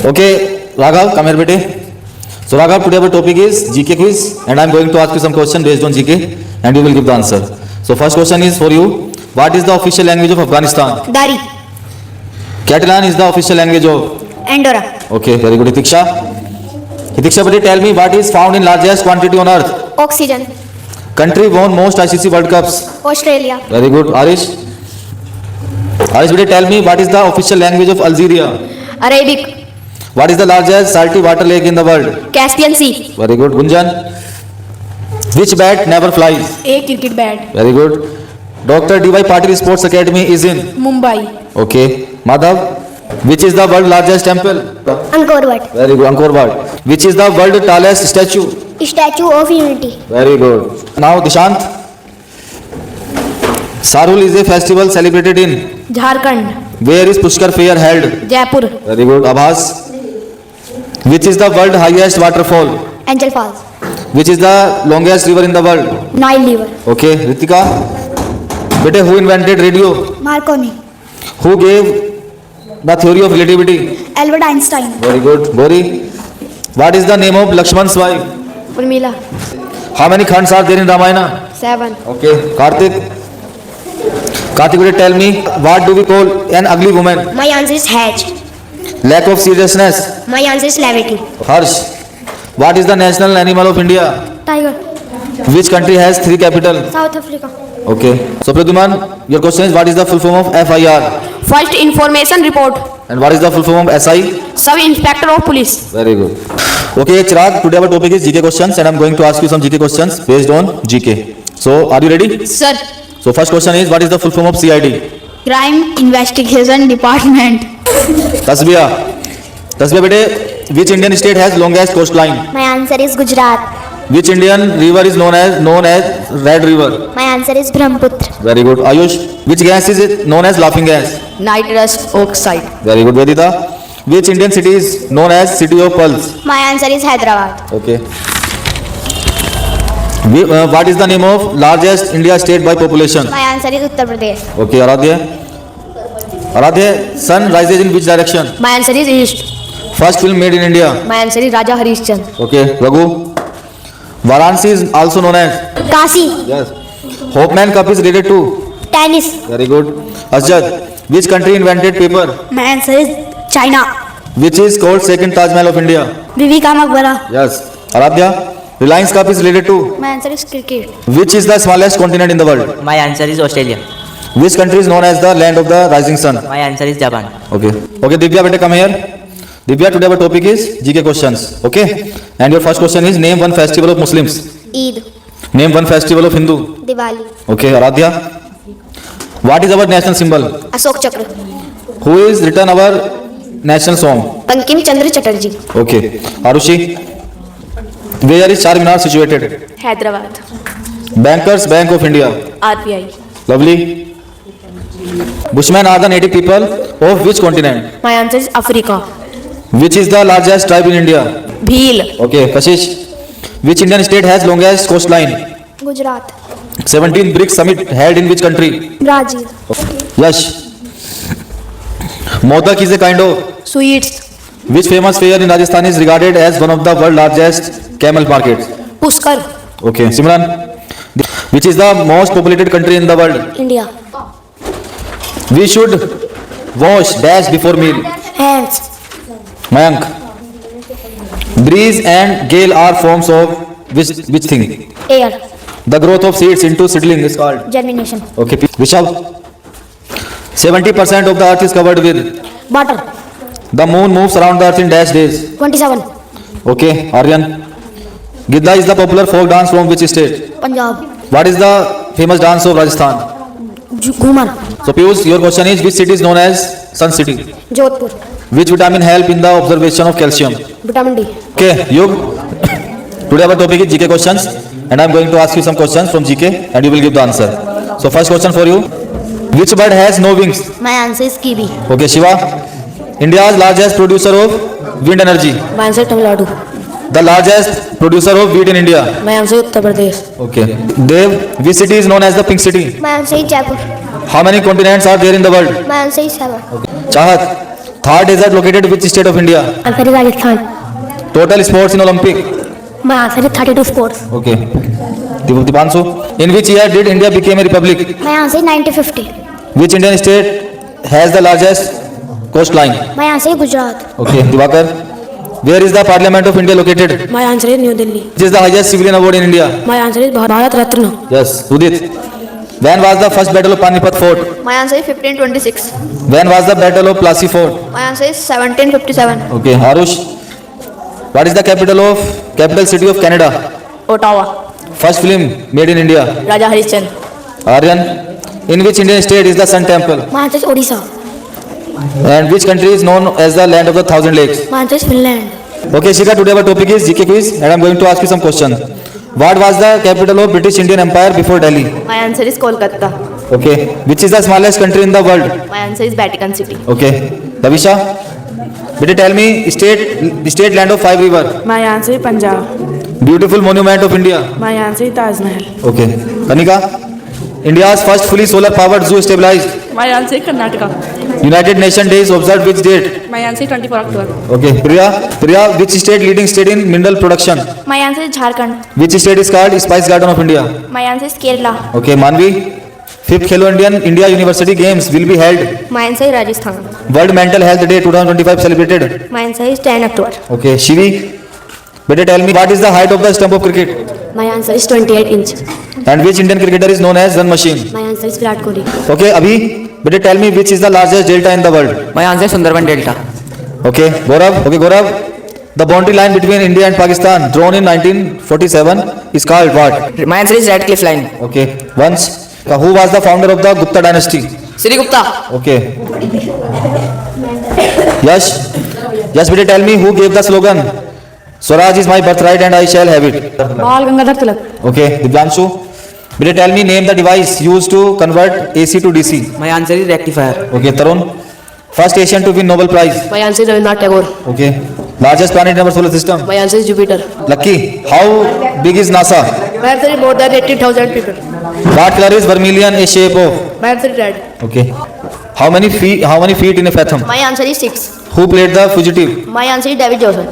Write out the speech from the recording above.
Okay, Raghav, come here, bete. So Raghav, today our topic is GK quiz, and I am going to ask you some question based on GK, and you will give the answer. So first question is for you. What is the official language of Afghanistan? Dari. Catalan is the official language of. Andorra. Okay, very good, Hitiksha. Hitiksha, bete, tell me what is found in largest quantity on earth? Oxygen. Country won most ICC World Cups. Australia. Very good, Arish. Arish, bete, tell me what is the official language of Algeria? Arabic. What is the largest salty water lake in the world? Caspian Sea. Very good, Gunjan. Which bat never flies? A cricket bat. Very good. Dr. D.Y. Patil Sports Academy is in? Mumbai. Okay. Madhav. Which is the world largest temple? Angkor Wat. Very good. Angkor Wat. Which is the world tallest statue? Statue of Unity. Very good. Now Dishant. Sarhul is a festival celebrated in? Jharkhand. Where is Pushkar fair held? Jaipur. Very good. Abhas. Which is the world highest waterfall? Angel Falls. Which is the longest river in the world? Nile River. Okay. Ritika. Bete, who invented radio? Marconi. Who gave the theory of relativity? Albert Einstein. Very good. Gauri. What is the name of Lakshman's wife? Urmila. How many khans are there in Ramayana? 7. Okay. Kartik. Kartik, will you tell me what do we call an ugly woman? My answer is hedge. Lack of seriousness. My answer is levity. Harsh. What is the national animal of India? Tiger. Which country has 3 capitals? South Africa. Okay. So Pradyuman, your question is what is the full form of FIR? First information report. And what is the full form of SI? Sub Inspector of Police. Very good. Okay, Chirag, today our topic is GK questions and I am going to ask you some GK questions based on GK. So, are you ready? Sir. So, first question is what is the full form of CID? Crime Investigation Department. Tasbiya. Tasbiya bete, which Indian state has longest coastline? My answer is Gujarat. Which Indian river is known as Red River? My answer is Brahmaputra. Very good. Ayush, which gas is known as laughing gas? Nitrous oxide. Very good. Vedita, which Indian city is known as City of Pearls? My answer is Hyderabad. Okay. What is the name of largest India state by population? My answer is Uttar Pradesh. Okay, Aradhya. Aradhya, sun rises in which direction? My answer is East. First film made in India? My answer is Raja Harishchandra. Okay, Raghu. Varanasi is also known as? Kasi. Yes. Hopeman Cup is related to? Tennis. Very good. Asjad, which country invented paper? My answer is China. Which is called second Taj Mahal of India? Bibi Ka Maqbara. Yes. Aradhya, Reliance Cup is related to? My answer is cricket. Which is the smallest continent in the world? My answer is Australia. Which country is known as the land of the rising sun? My answer is Japan. Okay. Okay, Divya, beta, come here. Divya, today our topic is GK questions. Okay. And your first question is name one festival of Muslims. Eid. Name one festival of Hindu. Diwali. Okay, Aradhya. What is our national symbol? Ashok Chakra. Who is written our national song? Bankim Chandra Chatterjee. Okay. Arushi. Where is Charminar situated? Hyderabad. Bankers Bank of India. RBI. Lovely. Bushmen are the native people of which continent? My answer is Africa. Which is the largest tribe in India? Bhil. Okay, Kashish. Which Indian state has longest coastline? Gujarat. 17 BRICS summit held in which country? Brazil. Yash. Modak is a kind of? Sweets. Which famous fair in Rajasthan is regarded as one of the world's largest camel markets? Pushkar. Okay, Simran. Which is the most populated country in the world? India. We should wash dash before meal. Hands. Mayank. Breeze and gale are forms of which thing? Air. The growth of seeds into seedling is called? Germination. Okay, Vishal. 70% of the earth is covered with? Butter. The moon moves around the earth in dash days. 27. Okay, Aryan. Gidda is the popular folk dance from which state? Punjab. What is the famous dance of Rajasthan? Ghumar. So Piyush, your question is which city is known as Sun City? Jodhpur. Which vitamin help in the observation of calcium? Vitamin D. Okay, Yug. Today our topic is GK questions and I am going to ask you some questions from GK and you will give the answer. So first question for you. Which bird has no wings? My answer is kiwi. Okay, Shiva. India's largest producer of wind energy. My answer is Tamil Nadu. The largest producer of wheat in India. My answer is Uttar Pradesh. Okay. Dev, which city is known as the Pink City? My answer is Jaipur. How many continents are there in the world? My answer is 7. Chahat, Thar desert located in which state of India? Answer is Rajasthan. Total sports in Olympic. My answer is 32 sports. Okay. Dipanshu, in which year did India become a republic? My answer is 1950. Which Indian state has the largest coastline? My answer is Gujarat. Okay. Divakar, where is the Parliament of India located? My answer is New Delhi. Which is the highest civilian award in India? My answer is Bharat Ratna. Yes. Udit, when was the first battle of Panipat Fort? My answer is 1526. When was the battle of Plassey Fort? My answer is 1757. Okay. Arush, what is the capital city of Canada? Ottawa. First film made in India? Raja Harishchandra. Aryan, in which Indian state is the Sun Temple? My answer is Odisha. And which country is known as the land of the thousand lakes? My answer is Finland. Okay, Shika, today our topic is GK quiz and I am going to ask you some questions. What was the capital of British Indian Empire before Delhi? My answer is Kolkata. Okay. Which is the smallest country in the world? My answer is Vatican City. Okay. Davisha, better tell me state land of five river. My answer is Punjab. Beautiful monument of India. My answer is Taj Mahal. Okay. Kanika, India's first fully solar powered zoo established. My answer is Karnataka. United Nations Days observed which date? My answer is 24 October. Okay. Priya, which leading state in mineral production? My answer is Jharkhand. Which state is called Spice Garden of India? My answer is Kerala. Okay, Manvi, 5th Khelo India University Games will be held. My answer is Rajasthan. World Mental Health Day 2025 celebrated. My answer is 10 October. Okay, Shivi, better tell me what is the height of the stump of cricket? My answer is 28 inch. And which Indian cricketer is known as Run Machine? My answer is Virat Kohli. Okay, Abhi, better tell me which is the largest delta in the world? My answer is Sundarban Delta. Okay, Gaurav, the boundary line between India and Pakistan drawn in 1947 is called what? My answer is Radcliffe Line. Okay, once, who was the founder of the Gupta dynasty? Sri Gupta. Okay. Yash, better tell me who gave the slogan? Swaraj is my birthright and I shall have it. Bal Gangadhar Tilak. Okay, Divyanshu, better tell me name the device used to convert AC to DC. My answer is rectifier. Okay, Tarun, first Asian to win Nobel Prize. My answer is Rabindranath Tagore. Okay, largest planet in our solar system. My answer is Jupiter. Lucky, how big is NASA? My answer is more than 80,000 people. What color is vermilion a shape of? My answer is red. Okay, how many feet in a fathom? My answer is 6. Who played the fugitive? My answer is David Johnson.